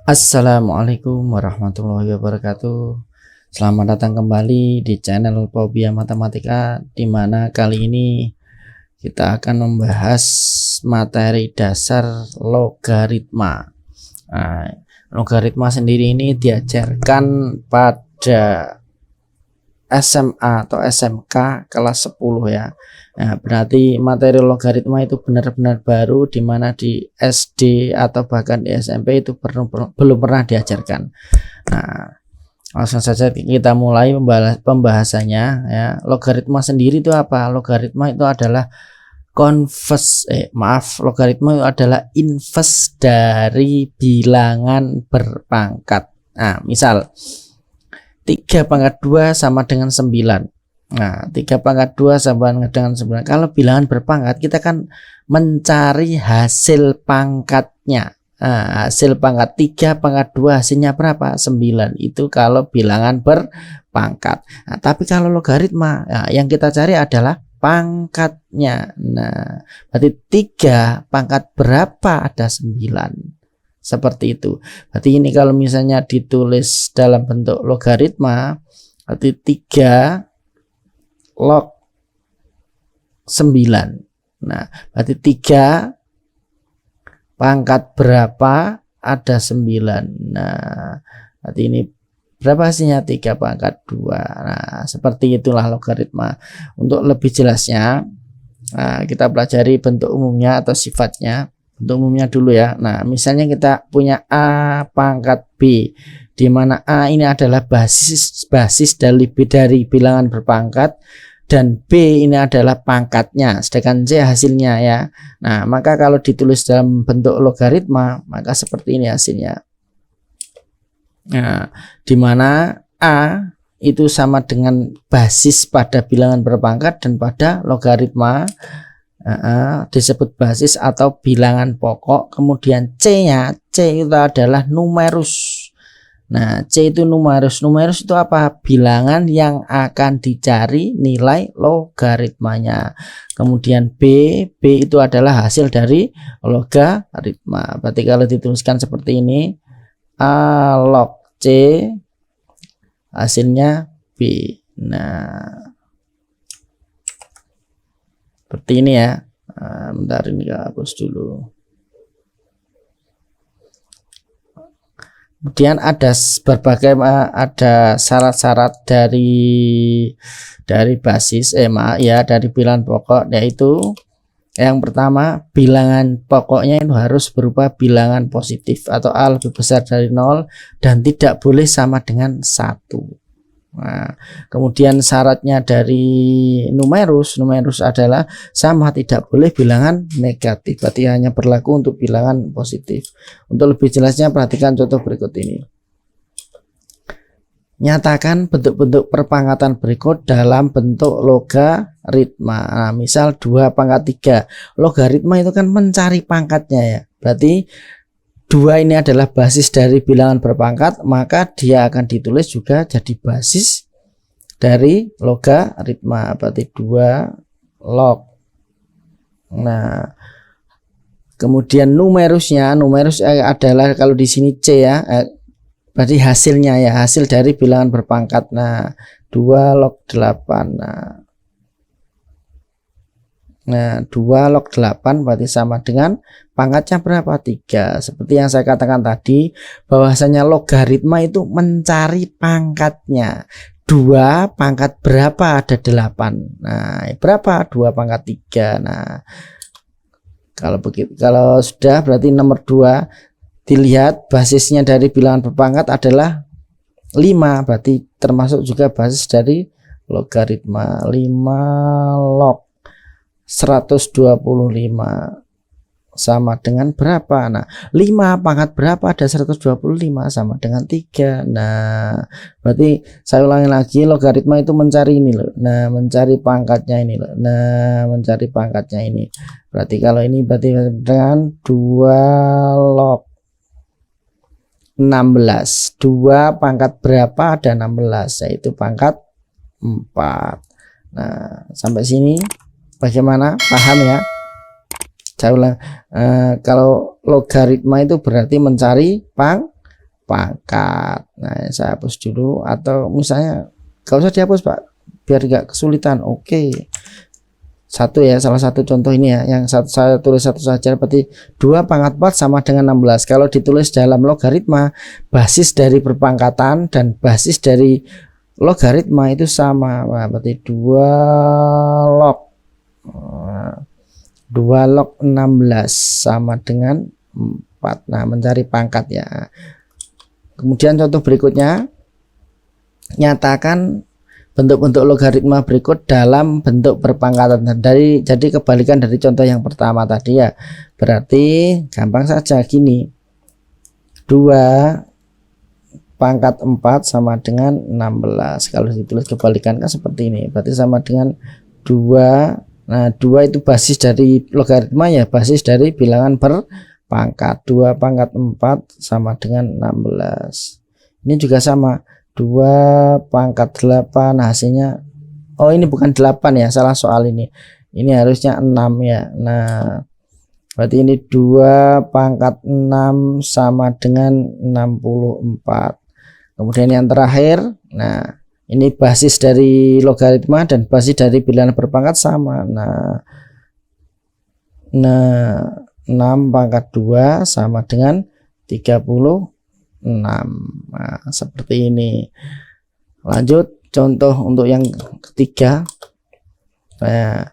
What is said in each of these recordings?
Assalamualaikum warahmatullahi wabarakatuh. Selamat datang kembali di channel Fobia Matematika, di mana kali ini kita akan membahas materi dasar logaritma. Nah, logaritma sendiri ini diajarkan pada SMA atau SMK kelas 10 ya. Nah, berarti materi logaritma itu benar-benar baru, di mana di SD atau bahkan di SMP itu belum pernah diajarkan. Nah, langsung saja kita mulai pembahasannya ya. Logaritma sendiri itu apa? Logaritma itu adalah logaritma itu adalah inverse dari bilangan berpangkat. Nah, misal 3 pangkat 2 sama dengan 9. Nah, 3 pangkat 2 sama dengan 9. Kalau bilangan berpangkat, kita kan mencari hasil pangkatnya. Nah, hasil pangkat 3 pangkat 2 hasilnya berapa? 9. Itu kalau bilangan berpangkat. Nah, tapi kalau logaritma, nah, yang kita cari adalah pangkatnya. Nah, berarti 3 pangkat berapa? Ada 9. Seperti itu. Berarti ini kalau misalnya ditulis dalam bentuk logaritma, berarti 3 log 9. Nah, berarti 3 pangkat berapa? Ada 9. Nah, berarti ini berapa hasilnya? 3 pangkat 2. Nah, seperti itulah logaritma. Untuk lebih jelasnya, kita pelajari bentuk umumnya atau sifatnya. Bentuk umumnya dulu ya. Nah, misalnya kita punya A pangkat B, di mana A ini adalah basis dari bilangan berpangkat, dan B ini adalah pangkatnya, sedangkan C hasilnya ya. Nah, maka kalau ditulis dalam bentuk logaritma, maka seperti ini hasilnya. Nah, di mana A itu sama dengan basis pada bilangan berpangkat, dan pada logaritma disebut basis atau bilangan pokok. Kemudian C itu adalah numerus. Nah, C itu numerus. Numerus itu apa? Bilangan yang akan dicari nilai logaritmanya. Kemudian B itu adalah hasil dari logaritma. Berarti kalau dituliskan seperti ini, A log C hasilnya B. Nah, seperti ini ya. Bentar, ini hapus dulu. Kemudian ada syarat-syarat dari basis dari bilangan pokok, yaitu yang pertama, bilangan pokoknya itu harus berupa bilangan positif atau A lebih besar dari 0 dan tidak boleh sama dengan 1. Nah, kemudian syaratnya dari numerus adalah sama, tidak boleh bilangan negatif, berarti hanya berlaku untuk bilangan positif. Untuk lebih jelasnya, perhatikan contoh berikut ini. Nyatakan bentuk-bentuk perpangkatan berikut dalam bentuk logaritma. Nah, misal 2 pangkat 3. Logaritma itu kan mencari pangkatnya ya. Berarti 2 ini adalah basis dari bilangan berpangkat, maka dia akan ditulis juga jadi basis dari logaritma. Berarti 2 log. Nah, kemudian numerus adalah, kalau di sini C ya, berarti hasilnya ya, hasil dari bilangan berpangkat. Nah, 2 log 8. Nah, 2 log 8 berarti sama dengan pangkatnya berapa? 3. Seperti yang saya katakan tadi, bahwasanya logaritma itu mencari pangkatnya. 2 pangkat berapa? Ada 8. Nah, berapa? 2 pangkat 3. Nah, kalau begitu, kalau sudah, berarti nomor 2 dilihat basisnya dari bilangan berpangkat adalah 5, berarti termasuk juga basis dari logaritma. 5 log 125 sama dengan berapa? Nah, 5 pangkat berapa? Ada 125 sama dengan 3. Nah, berarti saya ulangi lagi, logaritma itu mencari ini loh. Nah, mencari pangkatnya ini loh. Nah, mencari pangkatnya ini. Berarti kalau ini berarti dengan 2 log 16. 2 pangkat berapa ada 16, yaitu pangkat 4. Nah, sampai sini bagaimana? Paham ya? Saya ulang, kalau logaritma itu berarti mencari pangkat. Nah, saya hapus dulu, atau misalnya gak usah dihapus Pak, biar gak kesulitan. Oke. Satu ya, salah satu contoh ini ya, yang saya tulis satu saja, berarti 2 pangkat 4 sama dengan 16. Kalau ditulis dalam logaritma, basis dari perpangkatan dan basis dari logaritma itu sama. Nah, berarti 2 log 16 sama dengan 4. Nah, mencari pangkat ya. Kemudian contoh berikutnya, nyatakan bentuk-bentuk logaritma berikut dalam bentuk berpangkatan. Jadi kebalikan dari contoh yang pertama tadi ya. Berarti gampang saja gini. 2 pangkat 4 sama dengan 16. Kalau ditulis kebalikan kan seperti ini. Berarti sama dengan 2. Nah, 2 itu basis dari logaritma ya, basis dari bilangan berpangkat. 2 pangkat 4 sama dengan 16. Ini juga sama. 2 pangkat 8 hasilnya, oh ini bukan 8 ya, salah soal ini harusnya 6 ya. Nah, berarti ini 2 pangkat 6 sama dengan 64. Kemudian yang terakhir, nah ini basis dari logaritma dan basis dari bilangan berpangkat sama. Nah 6 pangkat 2 sama dengan 36. Nah, seperti ini. Lanjut contoh untuk yang ketiga. Nah,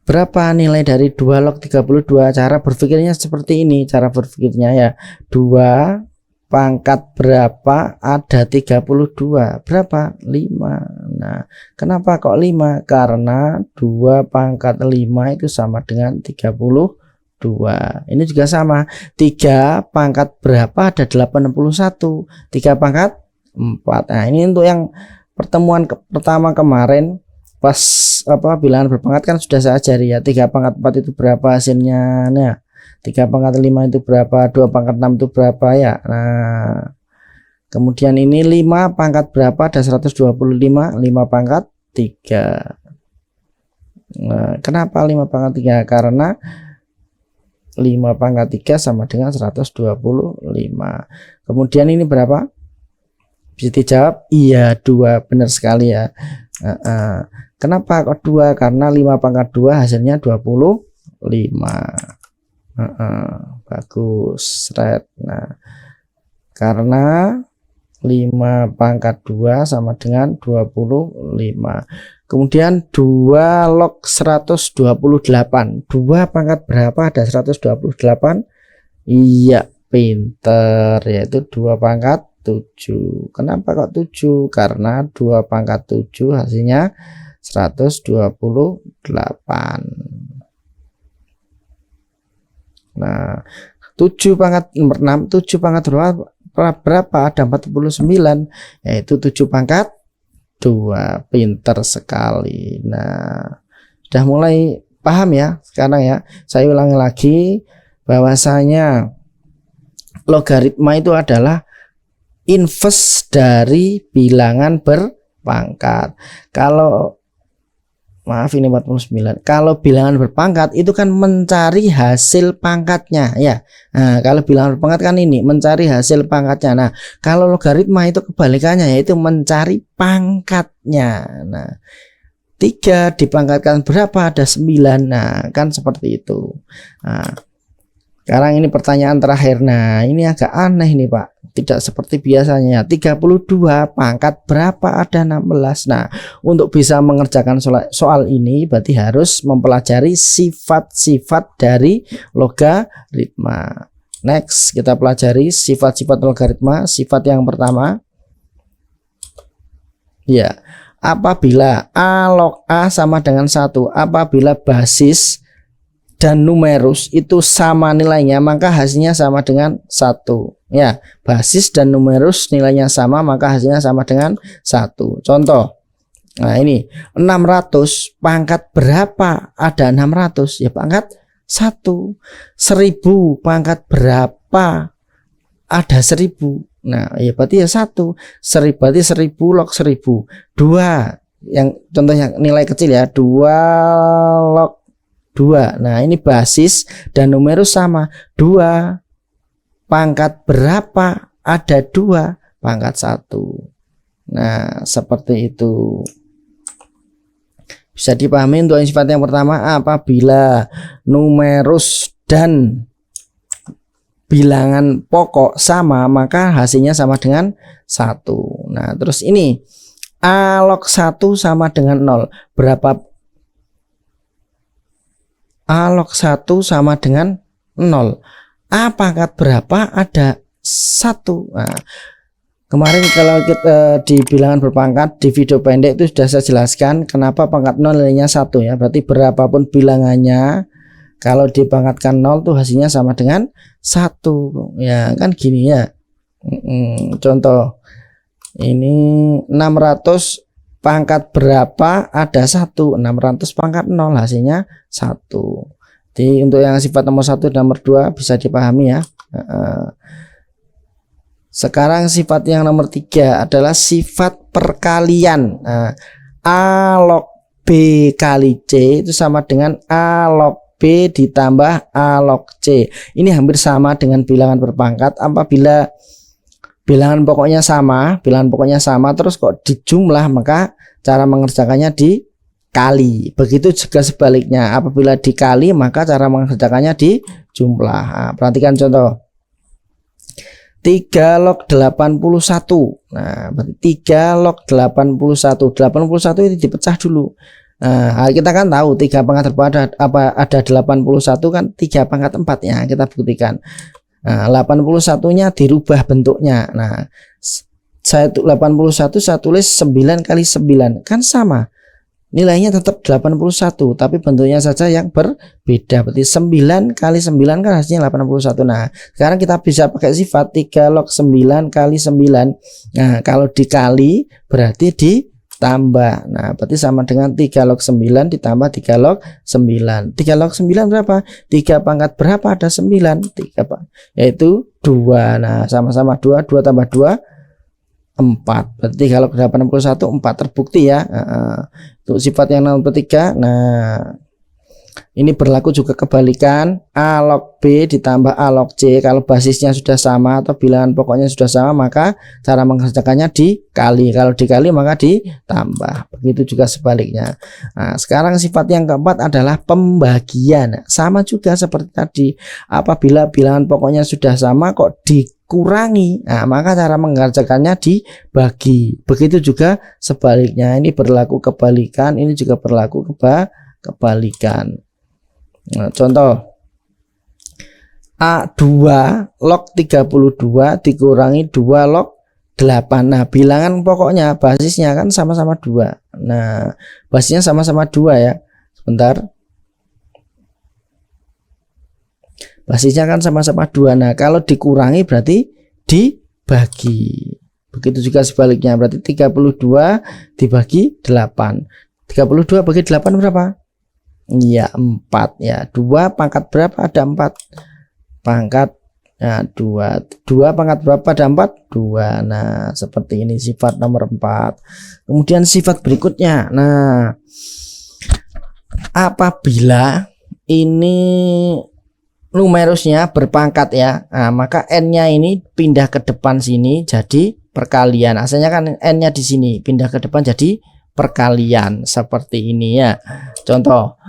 berapa nilai dari 2 log 32? Cara berpikirnya seperti ini. Cara berpikirnya ya, 2 pangkat berapa ada 32? Berapa? 5. Nah, kenapa kok 5? Karena 2 pangkat 5 itu sama dengan 32. Ini juga sama. 3 pangkat berapa ada 81? 3 pangkat 4. Nah, ini untuk yang pertemuan pertama kemarin pas bilangan berpangkat kan sudah saya ajari ya. 3 pangkat 4 itu berapa hasilnya? Nah, 3 pangkat 5 itu berapa? 2 pangkat 6 itu berapa ya? Nah, kemudian ini 5 pangkat berapa ada 125? 5 pangkat 3. Nah, kenapa 5 pangkat 3? Karena 5 pangkat 3 sama dengan 125. Kemudian ini berapa? Bisa dijawab? Iya, 2. Benar sekali ya. Kenapa kok 2? Karena 5 pangkat 2 hasilnya 25. Bagus, red. Nah, karena 5 pangkat 2 sama dengan 25. Kemudian 2 log 128. 2 pangkat berapa ada 128? Iya, pinter, yaitu 2 pangkat 7. Kenapa kok 7? Karena 2 pangkat 7 hasilnya 128. Nah, 7 pangkat nomor 6, 7 pangkat berapa ada 49, yaitu 7 pangkat 2. Pinter sekali. Nah, sudah mulai paham ya sekarang ya. Saya ulangi lagi bahwasanya logaritma itu adalah inverse dari bilangan berpangkat. Kalau maaf ini 49. Kalau bilangan berpangkat itu kan mencari hasil pangkatnya ya. Nah, kalau bilangan berpangkat kan ini mencari hasil pangkatnya. Nah, kalau logaritma itu kebalikannya, yaitu mencari pangkatnya. Nah, 3 dipangkatkan berapa ada 9. Nah, kan seperti itu. Nah, sekarang ini pertanyaan terakhir. Nah, ini agak aneh nih Pak. Tidak seperti biasanya. 32 pangkat berapa ada 16. Nah, untuk bisa mengerjakan soal ini berarti harus mempelajari sifat-sifat dari logaritma. Next, kita pelajari sifat-sifat logaritma. Sifat yang pertama, ya, apabila A log A sama dengan 1, apabila basis dan numerus itu sama nilainya, maka hasilnya sama dengan 1. Ya, basis dan numerus nilainya sama, maka hasilnya sama dengan 1. Contoh, nah ini 600 pangkat berapa ada 600? Ya pangkat 1. 1000 pangkat berapa ada 1000. Nah, ya berarti ya 1. 1000 berarti 1000 log 1000. 2 yang contohnya nilai kecil ya, 2 log 2. Nah, ini basis dan numerus sama. 2 pangkat berapa? Ada 2 pangkat 1. Nah, seperti itu. Bisa dipahami untuk yang sifat yang pertama, apabila numerus dan bilangan pokok sama maka hasilnya sama dengan 1. Nah, terus ini A log 1 sama dengan 0. Berapa? A log 1 sama dengan 0. A pangkat berapa? Ada 1. Nah, kemarin kalau kita di bilangan berpangkat di video pendek itu sudah saya jelaskan kenapa pangkat 0 nilainya 1 ya. Berarti berapapun bilangannya, kalau dipangkatkan 0 tuh hasilnya sama dengan 1 ya, kan gini ya. Contoh ini 600 pangkat berapa? Ada 1. 600 pangkat 0 hasilnya 1. Jadi untuk yang sifat nomor 1 dan nomor 2 bisa dipahami ya. Sekarang sifat yang nomor 3 adalah sifat perkalian. A log B kali C itu sama dengan A log B ditambah A log C. Ini hampir sama dengan bilangan berpangkat. Apabila bilangan pokoknya sama terus kok dijumlah, maka cara mengerjakannya dikali. Begitu juga sebaliknya, apabila dikali maka cara mengerjakannya dijumlah. Nah, perhatikan contoh 3 log 81. Nah, berarti 3 log 81. 81 itu dipecah dulu. Nah, kita kan tahu 3 pangkat berapa ada 81 kan 3 pangkat 4 ya, kita buktikan. Nah, 81-nya dirubah bentuknya. Nah, 81 saya tulis 9 kali 9 kan sama. Nilainya tetap 81 tapi bentuknya saja yang berbeda. Berarti 9 kali 9 kan hasilnya 81. Nah, sekarang kita bisa pakai sifat 3 log 9 kali 9. Nah, kalau dikali berarti ditambah. Nah, berarti sama dengan 3 log 9 ditambah 3 log 9. 3 log 9 berapa? 3 pangkat berapa? Ada 9. 3 yaitu 2. Nah, sama-sama 2 tambah 2 4. Berarti kalau 81 4 terbukti ya. Untuk sifat yang nomor 3. Nah, ini berlaku juga kebalikan. A log B ditambah A log C. Kalau basisnya sudah sama atau bilangan pokoknya sudah sama maka cara mengerjakannya dikali. Kalau dikali maka ditambah. Begitu juga sebaliknya. Nah, sekarang sifat yang keempat adalah pembagian. Sama juga seperti tadi. Apabila bilangan pokoknya sudah sama kok dikurangi, nah, maka cara mengerjakannya dibagi. Begitu juga sebaliknya. Ini berlaku kebalikan, ini juga berlaku kebalikan. Nah, contoh A2 log 32 dikurangi 2 log 8. Nah, bilangan pokoknya basisnya kan sama-sama 2. Nah, basisnya sama-sama 2 ya. Sebentar. Basisnya kan sama-sama 2. Nah, kalau dikurangi berarti dibagi. Begitu juga sebaliknya. Berarti 32 dibagi 8. 32 bagi 8 berapa? Iya, 4 ya. 2 pangkat berapa? Ada 4 pangkat. Nah, 2 pangkat berapa? Ada 4? 2. Nah, seperti ini sifat nomor 4. Kemudian sifat berikutnya. Nah, apabila ini numerusnya berpangkat ya, nah, maka n-nya ini pindah ke depan sini jadi perkalian. Asalnya kan n-nya di sini, pindah ke depan jadi perkalian seperti ini ya. Contoh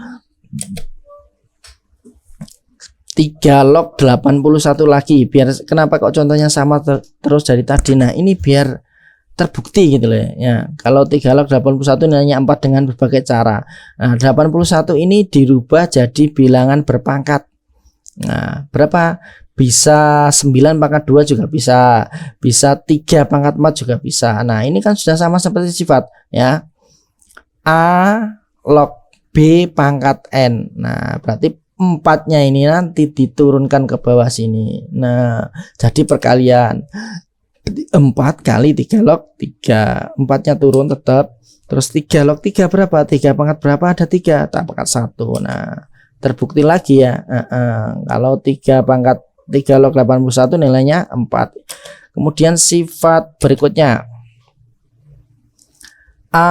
3 log 81 lagi. Biar kenapa kok contohnya sama terus dari tadi? Nah, ini biar terbukti gitu loh ya. Kalau 3 log 81 nilainya 4 dengan berbagai cara. Nah, 81 ini dirubah jadi bilangan berpangkat. Nah, berapa? Bisa 9 pangkat 2 juga bisa. Bisa 3 pangkat 4 juga bisa. Nah, ini kan sudah sama seperti sifat ya. A log B pangkat N. Nah, berarti 4-nya ini nanti diturunkan ke bawah sini. Nah, jadi perkalian 4 kali 3 log 3. 4-nya turun tetap. Terus 3 log 3 berapa? 3 pangkat berapa? Ada 3 pangkat 1. Nah, terbukti lagi ya. Kalau 3 pangkat 3 log 81 nilainya 4. Kemudian sifat berikutnya A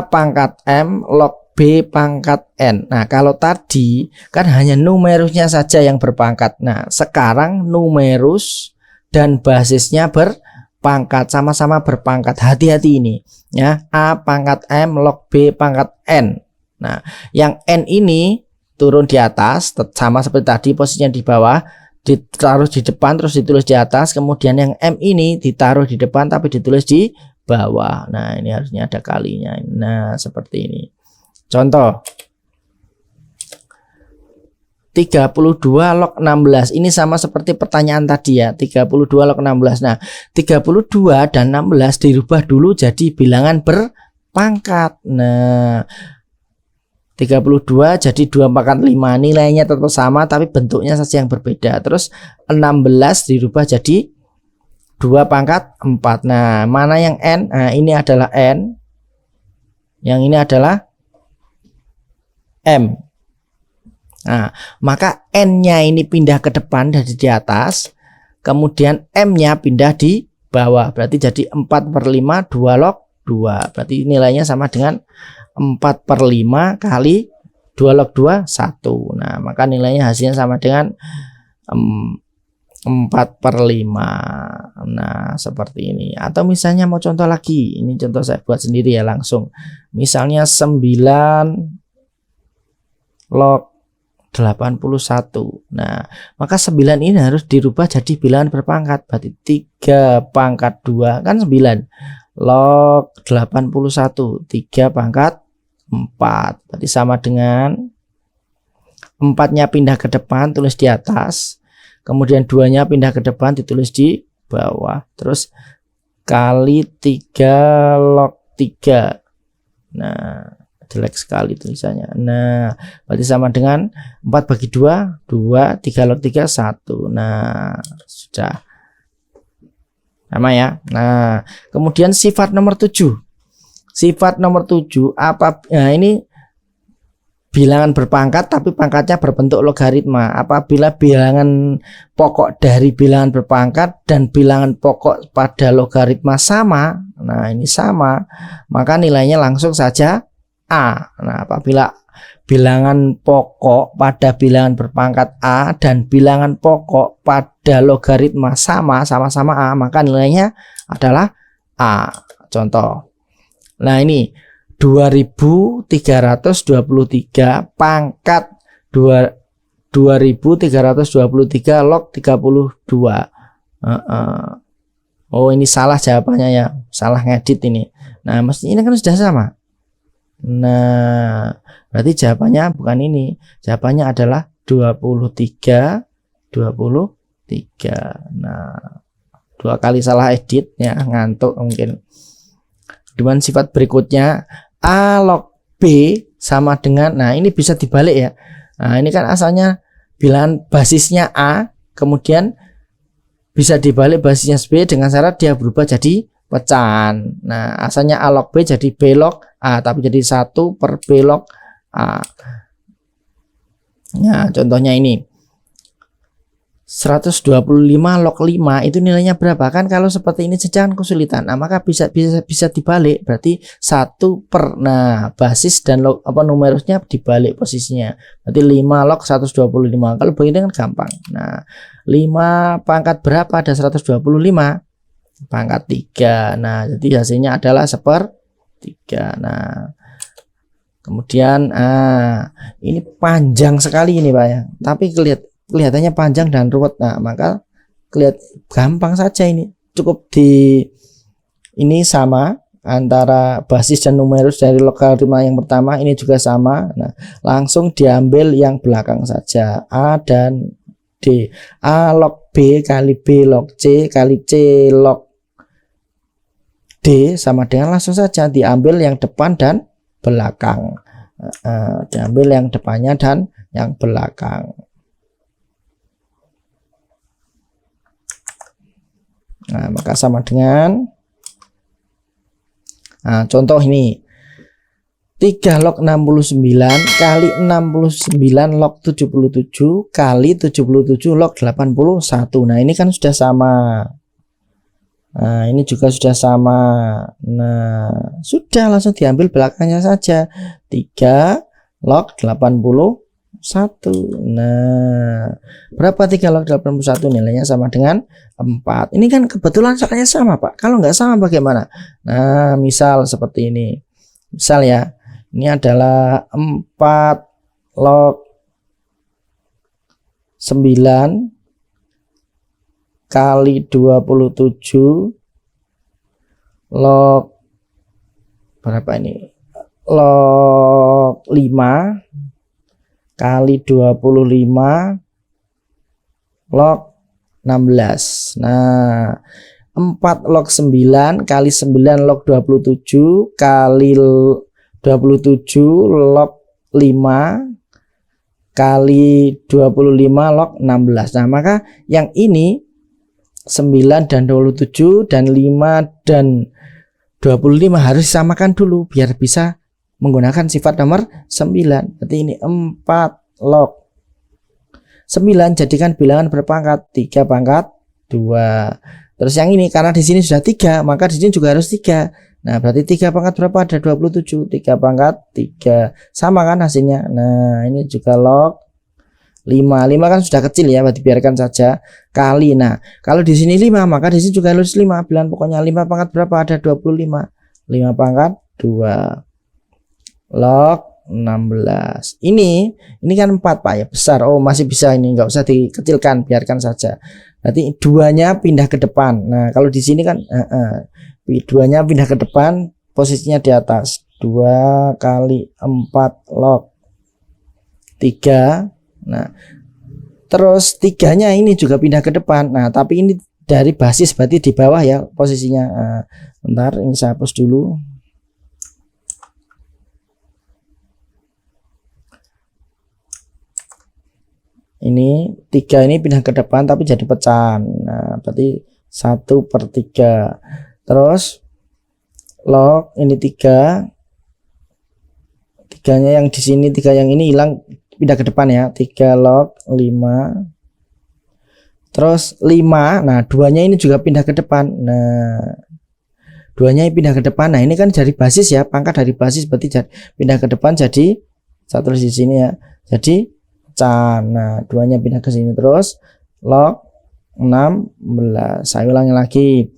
pangkat M log B pangkat N. Nah, kalau tadi kan hanya numerusnya saja yang berpangkat. Nah, sekarang numerus dan basisnya berpangkat, sama-sama berpangkat. Hati-hati ini ya. A pangkat M log B pangkat N. Nah, yang N ini turun di atas sama seperti tadi, posisinya di bawah, ditaruh di depan terus ditulis di atas. Kemudian yang M ini ditaruh di depan tapi ditulis di bawah. Nah, ini harusnya ada kalinya. Nah, seperti ini. Contoh 32 log 16. Ini sama seperti pertanyaan tadi ya, 32 log 16. Nah, 32 dan 16 dirubah dulu jadi bilangan berpangkat. Nah, 32 jadi 2 pangkat 5. Nilainya tetap sama tapi bentuknya saja yang berbeda. Terus 16 dirubah jadi 2 pangkat 4. Nah, mana yang N? Nah, ini adalah N. Yang ini adalah M. Nah, maka N-nya ini pindah ke depan dari di atas. Kemudian M-nya pindah di bawah. Berarti jadi 4/5 2 log 2. Berarti nilainya sama dengan 4/5 kali 2 log 2 1. Nah, maka nilainya hasilnya sama dengan 4/5. Nah, seperti ini. Atau misalnya mau contoh lagi. Ini contoh saya buat sendiri ya langsung. Misalnya 9 log 81. Nah, maka 9 ini harus dirubah jadi bilangan berpangkat. Berarti 3 pangkat 2 kan 9 log 81. 3 pangkat 4. Berarti sama dengan 4-nya pindah ke depan tulis di atas. Kemudian 2-nya pindah ke depan ditulis di bawah. Terus kali 3 log 3. Nah, jelek sekali tulisannya. Nah, berarti sama dengan 4 bagi 2 2, 3 log 3 1. Nah, sudah sama ya. Nah, kemudian sifat nomor 7. Sifat nomor 7 apa? Nah, ini bilangan berpangkat tapi pangkatnya berbentuk logaritma. Apabila bilangan pokok dari bilangan berpangkat dan bilangan pokok pada logaritma sama, nah ini sama, maka nilainya langsung saja A. Nah, apabila bilangan pokok pada bilangan berpangkat A dan bilangan pokok pada logaritma sama-sama A, maka nilainya adalah A. Contoh. Nah, ini 2323 pangkat 2323 log 32. Oh, ini salah jawabannya ya. Salah ngedit ini. Nah, mestinya ini kan sudah sama. Nah, berarti jawabannya bukan ini. Jawabannya adalah 23. Nah, 2 kali salah edit ya, ngantuk mungkin. Dengan sifat berikutnya A log B sama dengan, nah ini bisa dibalik ya. Nah, ini kan asalnya bilangan basisnya A, kemudian bisa dibalik basisnya B dengan syarat dia berubah jadi pecahan. Nah, asalnya A log B jadi B log A, tapi jadi 1 per B log A. Nah, contohnya ini 125 log 5 itu nilainya berapa? Kan kalau seperti ini jangan kesulitan. Nah, maka bisa dibalik, berarti 1 per, nah basis dan log numerusnya dibalik posisinya. Berarti 5 log 125. Kalau begini kan gampang. Nah, 5 pangkat berapa? Ada 125 pangkat 3. Nah, jadi hasilnya adalah 1/3. Nah, kemudian ini panjang sekali ini Pak ya. Tapi kelihatannya panjang dan ruwet. Nah, maka gampang saja ini. Cukup ini sama antara basis dan numerus dari logaritma yang pertama, ini juga sama. Nah, langsung diambil yang belakang saja, A dan D. A log B kali B log C kali C log D sama dengan, langsung saja diambil yang depan dan belakang. Diambil yang depannya dan yang belakang. Nah, maka sama dengan, nah, contoh ini 3 log 69 kali 69 log 77 kali 77 log 81. Nah, ini kan sudah sama. Nah, ini juga sudah sama. Nah, sudah langsung diambil belakangnya saja. 3 log 81. Nah, berapa 3 log 81? Nilainya sama dengan 4. Ini kan kebetulan soalnya sama, Pak. Kalau nggak sama bagaimana? Nah, misal seperti ini. Misal ya, ini adalah 4 log 9 kali 27 log berapa ini? Log 5 kali 25 log 16. Nah, 4 log 9 kali 9 log 27 kali 27 log 5 kali 25 log 16. Nah, maka yang ini 9 dan 27 dan 5 dan 25 harus disamakan dulu biar bisa menggunakan sifat nomor 9. Berarti ini 4 log 9 jadikan bilangan berpangkat 3 pangkat 2. Terus yang ini karena di sini sudah 3, maka di sini juga harus 3. Nah, berarti 3 pangkat berapa? Ada 27. 3 pangkat 3. Sama kan hasilnya? Nah, ini juga log 5 kan sudah kecil ya, berarti biarkan saja kali. Nah, kalau di sini 5, maka di sini juga harus 5. Bilang pokoknya 5 pangkat berapa? Ada 25. 5 pangkat 2 log 16. Ini kan 4, Pak ya, besar. Oh, masih bisa ini, enggak usah dikecilkan, biarkan saja. Berarti 2-nya pindah ke depan. Nah, kalau di sini kan 2-nya pindah ke depan, posisinya di atas. 2 kali 4 log 3. Nah, terus 3-nya ini juga pindah ke depan. Nah, tapi ini dari basis berarti di bawah ya posisinya. Nah, bentar, ini saya hapus dulu. Ini 3 ini pindah ke depan tapi jadi pecahan. Nah, berarti 1/3. Terus log ini 3. 3-nya yang di sini, 3 yang ini hilang, pindah ke depan ya. 3 log 5. Terus 5. Nah, 2-nya ini juga pindah ke depan. Nah, 2-nya pindah ke depan. Nah, ini kan dari basis ya, pangkat dari basis berarti pindah ke depan jadi satu di sini ya. Jadi pecah. Nah, 2-nya pindah ke sini terus log 16. Saya ulangi lagi.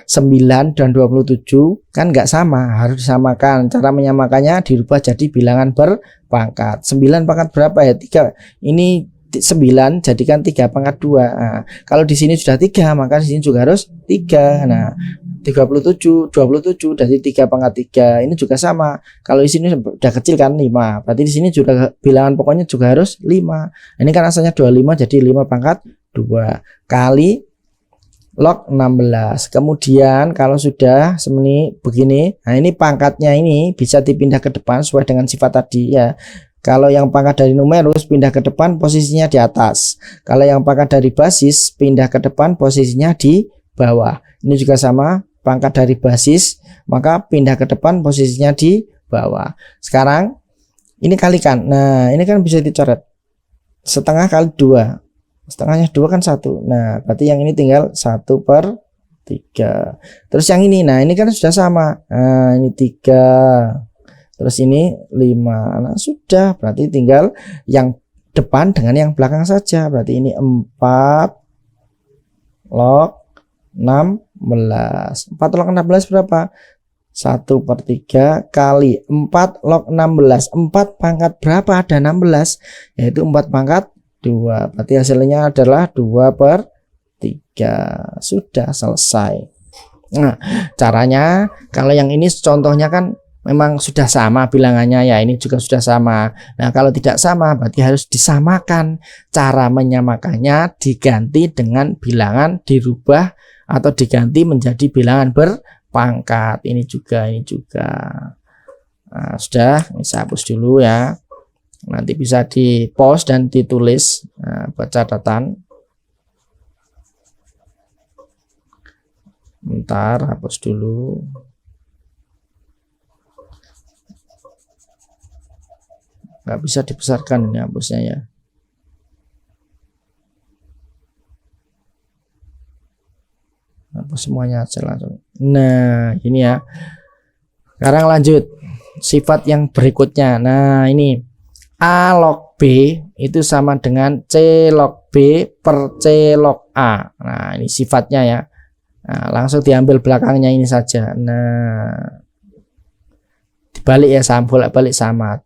9 dan 27 kan nggak sama, harus disamakan. Cara menyamakannya dirubah jadi bilangan berpangkat. 9 pangkat berapa ya? 3. Ini 9 jadikan 3 pangkat 2. Nah, kalau di sini sudah 3, maka di sini juga harus 3. Nah, 27 dari 3 pangkat 3 ini juga sama. Kalau di sini udah kecil kan 5, berarti di sini juga bilangan pokoknya juga harus 5. Ini kan asalnya 25 jadi 5 pangkat 2 kali log 16. Kemudian kalau sudah begini, nah ini pangkatnya ini bisa dipindah ke depan sesuai dengan sifat tadi ya. Kalau yang pangkat dari numerus pindah ke depan posisinya di atas. Kalau yang pangkat dari basis pindah ke depan posisinya di bawah. Ini juga sama, pangkat dari basis maka pindah ke depan posisinya di bawah. Sekarang ini kalikan. Nah, ini kan bisa dicoret. Setengah kali 2. Setengahnya 2 kan 1. Nah, berarti yang ini tinggal 1/3. Terus yang ini, nah ini kan sudah sama. Nah, ini 3. Terus ini 5. Nah, sudah, berarti tinggal yang depan dengan yang belakang saja. Berarti ini 4 log 16. 4 log 16 berapa? 1/3 kali 4 log 16. 4 pangkat berapa? Ada 16, yaitu 4 pangkat 2. Berarti hasilnya adalah 2/3. Sudah selesai. Nah, caranya kalau yang ini contohnya kan memang sudah sama bilangannya ya, ini juga sudah sama. Nah, kalau tidak sama berarti harus disamakan. Cara menyamakannya diganti dengan bilangan dirubah atau diganti menjadi bilangan berpangkat. Ini juga. Nah, sudah, ini saya hapus dulu ya. Nanti bisa di post dan ditulis buat catatan. Bentar, hapus dulu. nggak bisa dibesarkan ini hapusnya ya. Hapus semuanya aja langsung. Nah ini ya. Sekarang lanjut sifat yang berikutnya. Nah ini A log B itu sama dengan C log B per C log A. Nah ini sifatnya ya. Nah, langsung diambil belakangnya ini saja. Nah dibalik ya, sama bolak-balik sama.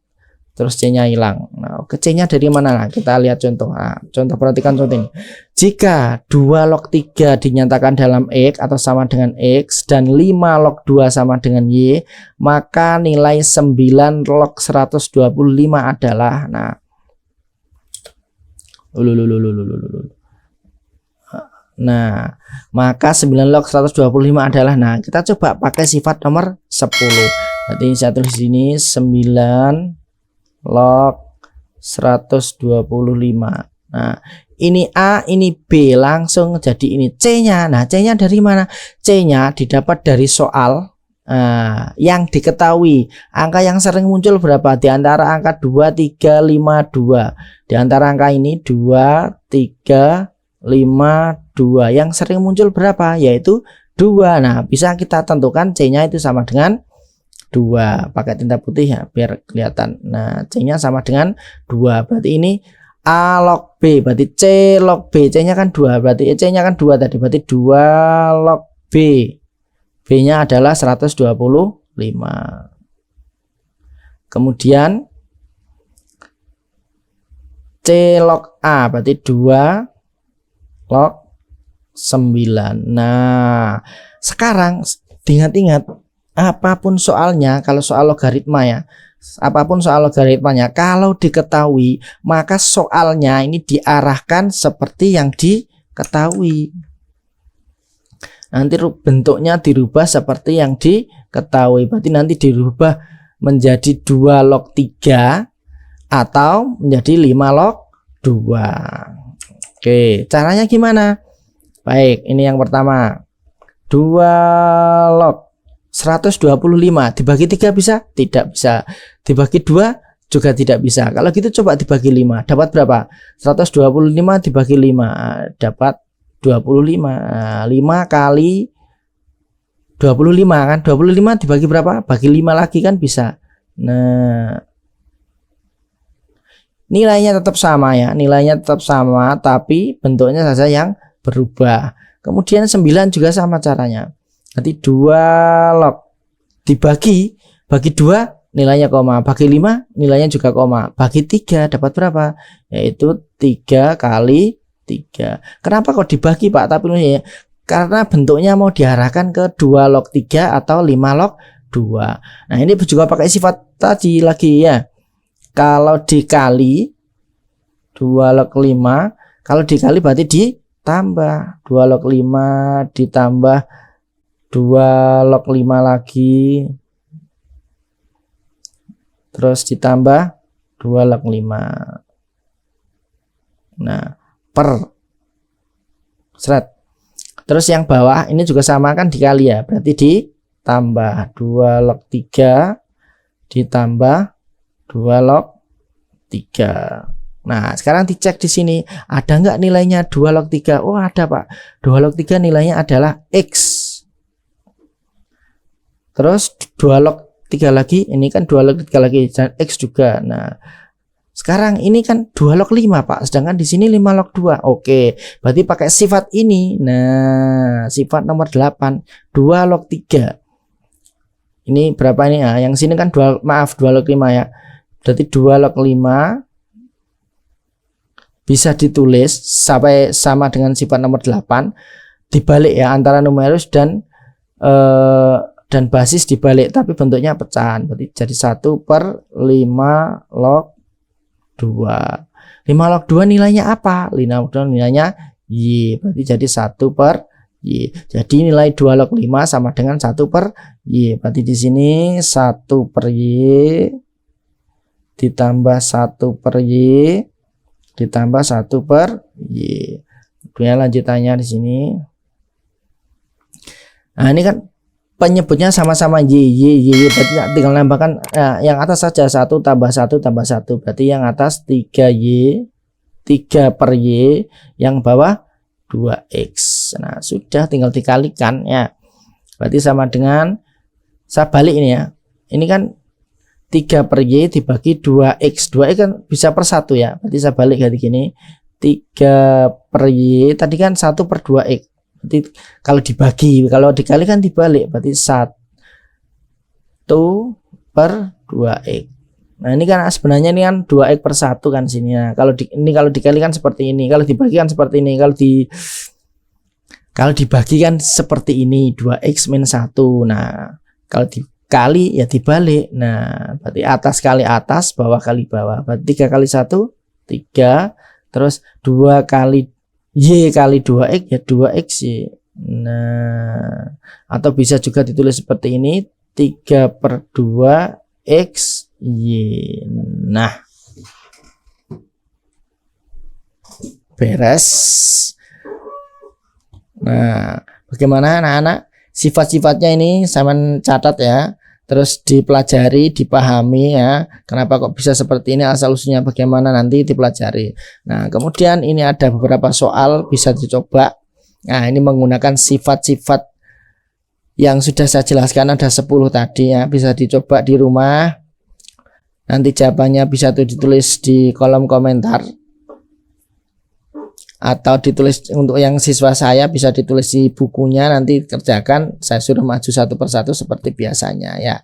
Terus C-nya hilang. Nah, oke, C-nya dari mana? Nah, kita lihat contoh. Nah, contoh, perhatikan contoh ini. Jika 2 log 3 dinyatakan dalam X atau sama dengan X dan 5 log 2 sama dengan Y, maka nilai 9 log 125 adalah, nah, nah, maka 9 log 125 adalah, nah, kita coba pakai sifat nomor 10. Berarti saya tulis di sini 9 log 125. Nah ini A ini B, langsung jadi ini C-nya. Nah C-nya dari mana? C-nya didapat dari soal yang diketahui. Angka yang sering muncul berapa? Di antara angka 2, 3, 5, 2. Di antara angka ini 2, 3, 5, 2. Yang sering muncul berapa? Yaitu 2. Nah bisa kita tentukan C-nya itu sama dengan 2 pakai tinta putih ya biar kelihatan. Nah C-nya sama dengan 2, berarti ini A log B, berarti C log B. C-nya kan 2, berarti C-nya kan 2 tadi, berarti 2 log B. B-nya adalah 125. Kemudian C log A, berarti 2 log 9. Nah sekarang diingat-ingat, apapun soalnya, kalau soal logaritma ya, apapun soal logaritmanya, kalau diketahui maka soalnya ini diarahkan seperti yang diketahui. Nanti bentuknya dirubah seperti yang diketahui. Berarti nanti dirubah menjadi 2 log 3 atau menjadi 5 log 2. Oke, caranya gimana? Baik, ini yang pertama. 2 log 125 dibagi 3 bisa? Tidak bisa. Dibagi 2 juga tidak bisa. Kalau gitu coba dibagi 5. Dapat berapa? 125 dibagi 5 dapat 25. Nah, 5 kali 25 kan? 25 dibagi berapa? Bagi 5 lagi kan bisa. Nah, nilainya tetap sama ya. Nilainya tetap sama tapi bentuknya saja yang berubah. Kemudian 9 juga sama caranya. Nanti 2 log dibagi 2 nilainya koma, bagi 5 nilainya juga koma, bagi 3 dapat berapa? Yaitu 3 kali 3. Kenapa kok dibagi Pak? Tapi ya, karena bentuknya mau diarahkan ke 2 log 3 atau 5 log 2. Nah ini juga pakai sifat tadi lagi ya. Kalau dikali 2 log 5, kalau dikali berarti ditambah 2 log 5 ditambah 2 log 5 lagi, terus ditambah 2 log 5. Nah per seret. Terus yang bawah ini juga sama kan, dikali ya, berarti ditambah 2 log 3 ditambah 2 log 3. Nah sekarang dicek di sini ada nggak nilainya 2 log 3? Oh ada Pak, 2 log 3 nilainya adalah X. Terus 2 log 3 lagi, ini kan 2 log 3 lagi dan X juga. Nah sekarang ini kan 2 log 5 Pak, sedangkan di sini 5 log 2. Oke, berarti pakai sifat ini. Nah sifat nomor 8, 2 log 3 ini berapa ini? Nah, yang sini kan 2 log 5 ya, berarti 2 log 5 bisa ditulis sampai sama dengan sifat nomor 8, dibalik ya, antara numeris dan basis dibalik, tapi bentuknya pecahan, berarti jadi 1/5 log 2. 5 log 2 nilainya apa? 5 log 2 nilainya Y, berarti jadi 1/Y. Jadi nilai 2 log 5 sama dengan 1/Y. Berarti di sini 1/Y ditambah 1/Y ditambah 1/Y. Kemudian lanjutannya di sini. Nah, ini kan penyebutnya sama-sama y, berarti tinggal nambahkan yang atas saja 1 tambah 1 tambah 1, berarti yang atas 3y 3 per y, yang bawah 2x. Nah sudah, tinggal dikalikan ya, berarti sama dengan, saya balik ini ya, ini kan 3 per y dibagi 2x, 2x kan bisa per 1 ya, berarti saya balik kayak gini, 3 per y tadi kan 1 per 2x. Berarti kalau dibagi, kalau dikali kan dibalik, berarti 1 per 2x. Nah ini kan sebenarnya ini kan 2x per 1 kan sini. Nah kalau ini kalau dikali kan seperti ini, kalau dibagi kan seperti ini, kalau dibagi kan seperti ini, 2x min 1. Nah kalau dikali ya dibalik. Nah berarti atas kali atas, bawah kali bawah, berarti 3 kali 1 3, terus 2 kali y kali 2x ya 2x y. Nah atau bisa juga ditulis seperti ini, 3 per 2x y. Nah beres. Nah bagaimana anak-anak, sifat-sifatnya ini saya catat ya, terus dipelajari, dipahami ya, kenapa kok bisa seperti ini, asal usulnya bagaimana, nanti dipelajari. Nah kemudian ini ada beberapa soal bisa dicoba. Nah ini menggunakan sifat-sifat yang sudah saya jelaskan, ada 10 tadi ya, bisa dicoba di rumah. Nanti jawabannya bisa tuh ditulis di kolom komentar, atau ditulis untuk yang siswa saya bisa ditulis di bukunya, nanti kerjakan, saya suruh maju satu persatu seperti biasanya ya.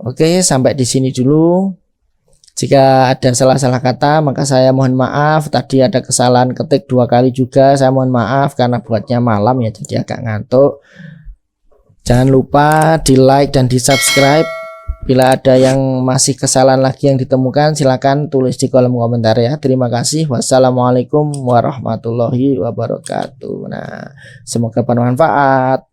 Oke, sampai di sini dulu. Jika ada salah-salah kata maka saya mohon maaf. Tadi ada kesalahan ketik 2 kali juga, saya mohon maaf karena buatnya malam ya, jadi agak ngantuk. Jangan lupa di like dan di subscribe. Bila ada yang masih kesalahan lagi yang ditemukan, silakan tulis di kolom komentar ya. Terima kasih. Wassalamualaikum warahmatullahi wabarakatuh. Nah, semoga bermanfaat.